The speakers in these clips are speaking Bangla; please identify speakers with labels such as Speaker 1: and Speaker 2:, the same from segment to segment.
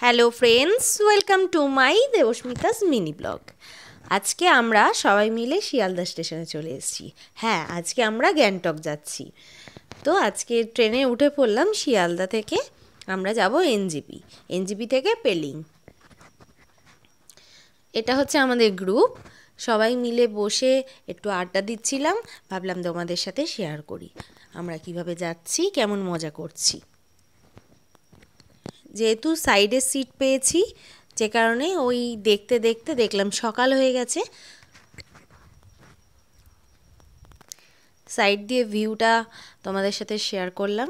Speaker 1: Hello friends, welcome to my Debasmita's mini blog. আজকে আমরা সবাই মিলে শিয়ালদা স্টেশনে চলে এসেছি। হ্যাঁ, আজকে আমরা গ্যাংটক যাচ্ছি। তো আজকে ট্রেনে উঠে পড়লাম শিয়ালদা থেকে। আমরা যাব এনজেপি, এনজেপি থেকে পেলিং। এটা হচ্ছে আমাদের গ্রুপ। সবাই মিলে বসে একটু আড্ডা দিচ্ছিলাম, ভাবলাম তোমাদের সাথে শেয়ার করি আমরা কিভাবে যাচ্ছি, কেমন মজা করছি। যেহেতু সাইডে সিট পেয়েছি, যে কারণে ওই দেখতে দেখতে দেখলাম সকাল হয়ে গেছে। সাইড দিয়ে ভিউটা তোমাদের সাথে শেয়ার করলাম।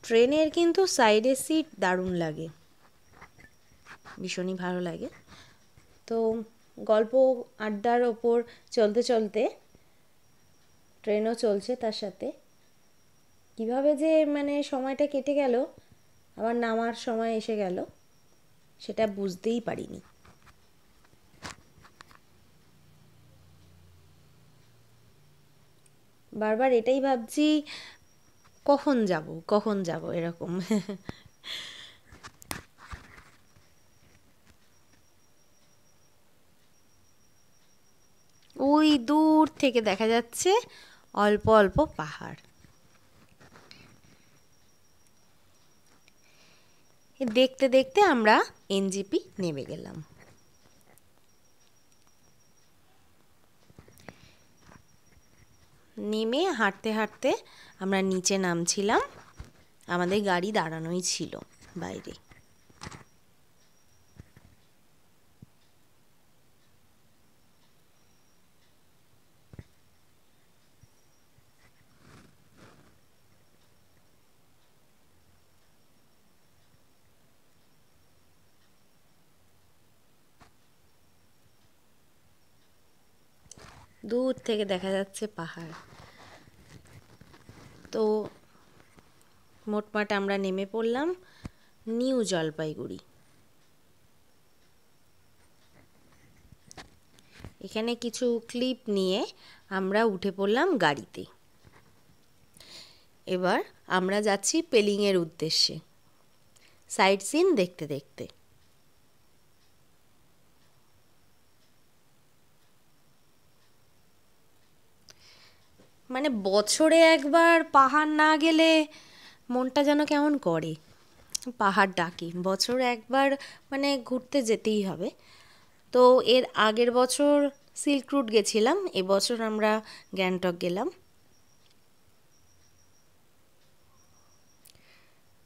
Speaker 1: ট্রেনের কিন্তু সাইডে সিট দারুণ লাগে, ভীষণই ভালো লাগে। তো গল্প আড্ডার ওপর চলতে চলতে ট্রেনও চলছে, তার সাথে কিভাবে যে সময়টা কেটে গেল, আবার নামার সময় এসে গেল, সেটা বুঝতেই পারিনি। বারবার এটাই ভাবছি, কখন যাব এরকম। ওই দূর থেকে দেখা যাচ্ছে অল্প অল্প পাহাড়। দেখতে দেখতে আমরা এনজেপি নেমে গেলাম। নেমে হাঁটতে হাঁটতে আমরা নিচে নামছিলাম। আমাদের গাড়ি দাঁড়ানোই ছিল বাইরে। দূর থেকে দেখা যাচ্ছে পাহাড়। তো মোটমাট আমরা নেমে পড়লাম নিউ জলপাইগুড়ি। এখানে কিছু ক্লিপ নিয়ে আমরা উঠে পড়লাম গাড়িতে। এবার আমরা যাচ্ছি পেলিংয়ের উদ্দেশ্যে, সাইট সিন দেখতে দেখতে। বছরে একবার পাহাড় না গেলে মনটা যেন কেমন করে। পাহাড় ডাকে, বছরে একবার ঘুরতে যেতেই হবে। তো এর আগের বছর সিল্ক রুট গেছিলাম, এবছর আমরা গ্যাংটক গেলাম।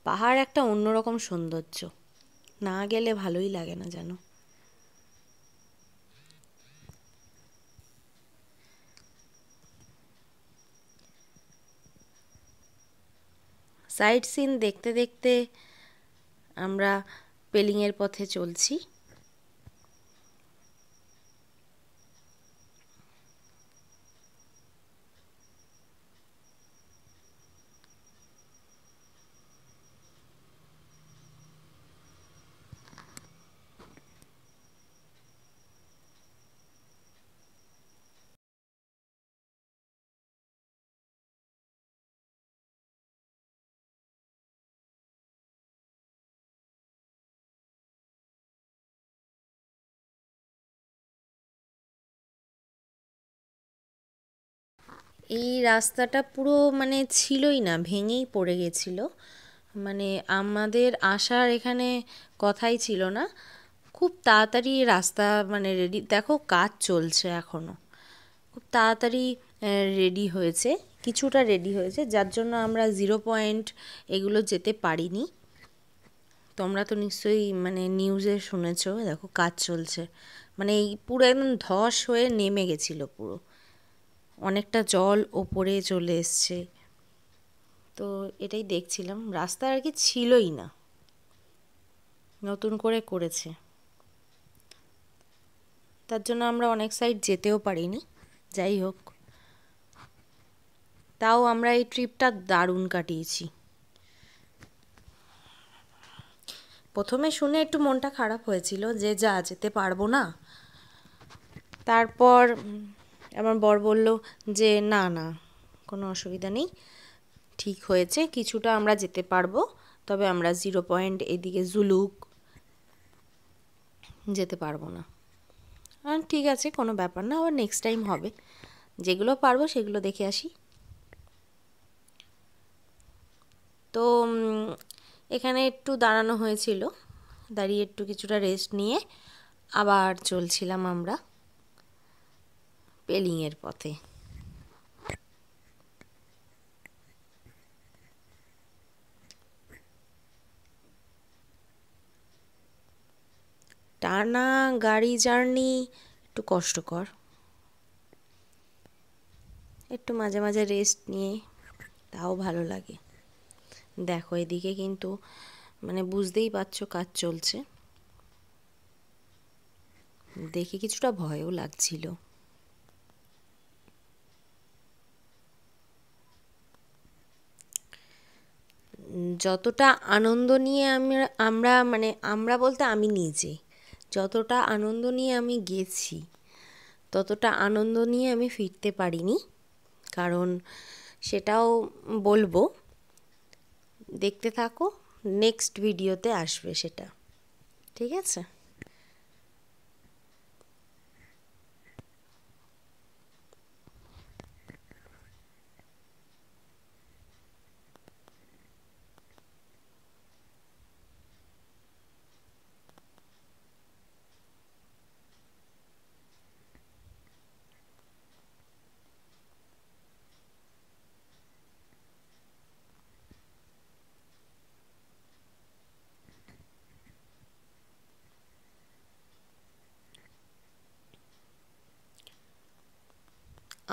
Speaker 1: পাহাড় একটা অন্যরকম সৌন্দর্য, না গেলে ভালোই লাগে না যেন। সাইট সিন দেখতে দেখতে আমরা পেলিংয়ের পথে চলছি। এই রাস্তাটা পুরো ছিলই না, ভেঙেই পড়ে গেছিল। আমাদের আসার এখানে কথাই ছিল না। খুব তাড়াতাড়ি রাস্তা রেডি, দেখো কাজ চলছে এখনও। খুব তাড়াতাড়ি রেডি হয়েছে, কিছুটা রেডি হয়েছে, যার জন্য আমরা 0 পয়েন্ট এগুলো যেতে পারিনি। তোমরা তো নিশ্চয়ই নিউজে শুনেছো, দেখো কাজ চলছে। এই পুরো একদম ধস হয়ে নেমে গেছিলো পুরো, অনেকটা জল ওপরে চলে এসছে। তো এটাই দেখছিলাম, রাস্তা আর কি ছিলই না, নতুন করে করেছে, তার জন্য আমরা অনেক সাইড যেতেও পারিনি। যাই হোক, তাও আমরা এই ট্রিপটা দারুণ কাটিয়েছি। প্রথমে শুনে একটু মনটা খারাপ হয়েছিল যে যেতে পারবো না। তারপর আমার বর বলল যে না না, কোনো অসুবিধা নেই, ঠিক হয়েছে, কিছুটা আমরা যেতে পারবো, তবে আমরা 0 পয়েন্ট এদিকে জুলুক যেতে পারবো না। আর ঠিক আছে, কোনো ব্যাপার না, আবার নেক্সট টাইম হবে, যেগুলো পারবো সেগুলো দেখে আসি। তো এখানে একটু দাঁড়ানো হয়েছিল, দাঁড়িয়ে একটু কিছুটা রেস্ট নিয়ে আবার চলছিলাম আমরা পেলিংয়ের পথে। টানা গাড়ি জার্নি একটু কষ্টকর, একটু মাঝে মাঝে রেস্ট নিয়ে তাও ভালো লাগে। দেখো এদিকে কিন্তু মানে বুঝতেই পারছো কাজ চলছে, দেখে কিছুটা ভয়ও লাগছিল। যতটা আনন্দ নিয়ে আমরা মানে আমরা বলতে আমি নিজে যতটা আনন্দ নিয়ে আমি গেছি, ততটা আনন্দ নিয়ে আমি ফিরতে পারিনি, কারণ সেটাও বলবো, দেখতে থাকো, নেক্সট ভিডিওতে আসবে সেটা, ঠিক আছে।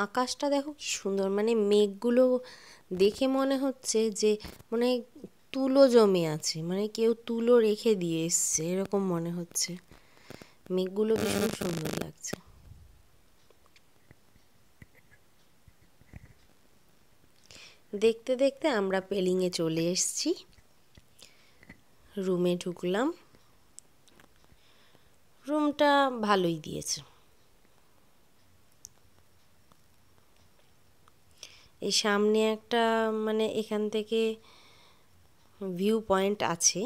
Speaker 1: আকাশটা দেখো কি সুন্দর, মানে মেঘগুলো দেখে মনে হচ্ছে যে মানে তুলো জমে আছে, মানে কেউ তুলো রেখে দিয়ে এসছে এরকম মনে হচ্ছে, মেঘগুলো ভীষণ সুন্দর লাগছে। দেখতে দেখতে আমরা পেলিংয়ে চলে এসেছি, রুমে ঢুকলাম, রুমটা ভালোই দিয়েছে। এই সামনে একটা মানে এখান থেকে ভিউ পয়েন্ট আছে,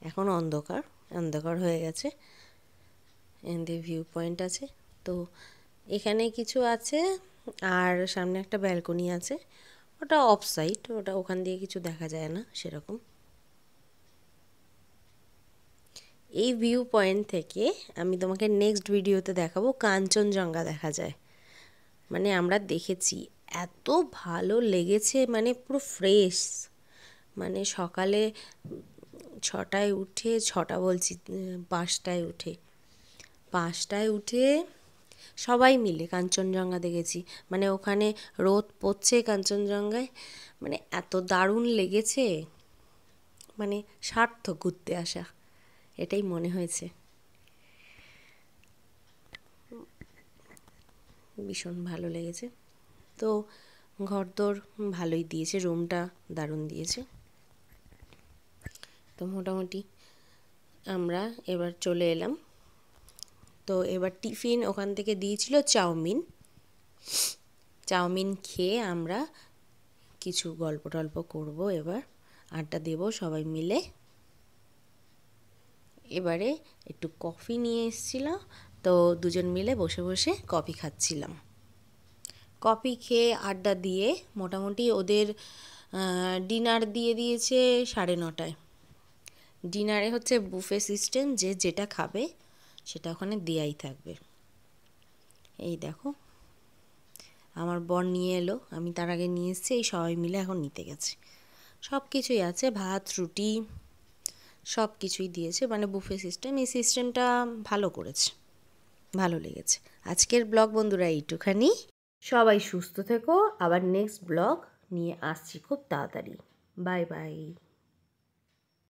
Speaker 1: এখন অন্ধকার অন্ধকার হয়ে গেছে, এখানে ভিউ পয়েন্ট আছে, তো এখানে কিছু আছে, আর সামনে একটা ব্যালকনি আছে, ওটা অফ সাইড, ওটা ওখান দিয়ে কিছু দেখা যায় না সেরকম। এই ভিউ পয়েন্ট থেকে আমি তোমাকে নেক্সট ভিডিওতে দেখাবো কাঞ্চনজঙ্ঘা দেখা যায়, মানে আমরা দেখেছি, এত ভালো লেগেছে, মানে পুরো ফ্রেশ, মানে সকালে 6টায় উঠে, 6টা বলছি 5টায় উঠে সবাই মিলে কাঞ্চনজঙ্ঘা দেখেছি, মানে ওখানে রোদ পড়ছে কাঞ্চনজঙ্ঘায়, মানে এত দারুণ লেগেছে, মানে সার্থক ঘুরতে আসা, এটাই মনে হয়েছে, ভীষণ ভালো লেগেছে। তো ঘরদোর ভালোই দিয়েছে, রুমটা দারুণ দিয়েছে। তো মোটামুটি আমরা এবার চলে এলাম, তো এবার টিফিন ওখান থেকে দিয়েছিল চাউমিন খেয়ে আমরা কিছু গল্প টল্প করবো, এবার আড্ডা দেবো সবাই মিলে। এবারে একটু কফি নিয়ে এসেছিলাম, তো দুজন মিলে বসে বসে কফি খাচ্ছিলাম, কফি খেয়ে আড্ডা দিয়ে মোটামুটি ওদের ডিনার দিয়ে দিয়েছে 9:30টায়। ডিনারে হচ্ছে বুফে সিস্টেম, যে যেটা খাবে সেটা ওখানে দেয়াই থাকবে। এই দেখো আমার বর নিয়ে এলো, আমি তার আগে নিয়ে এসেছি, এই সবাই মিলে এখন নিতে গেছে, সব কিছুই আছে, ভাত রুটি সব কিছুই দিয়েছে, মানে বুফে সিস্টেম, এই সিস্টেমটা ভালো করেছে, ভালো লেগেছে। আজকের ব্লগ বন্ধুরা এইটুখানি, সবাই সুস্থ থেকো, আবার নেক্সট ব্লগ নিয়ে আসছি খুব তাড়াতাড়ি, বাই বাই।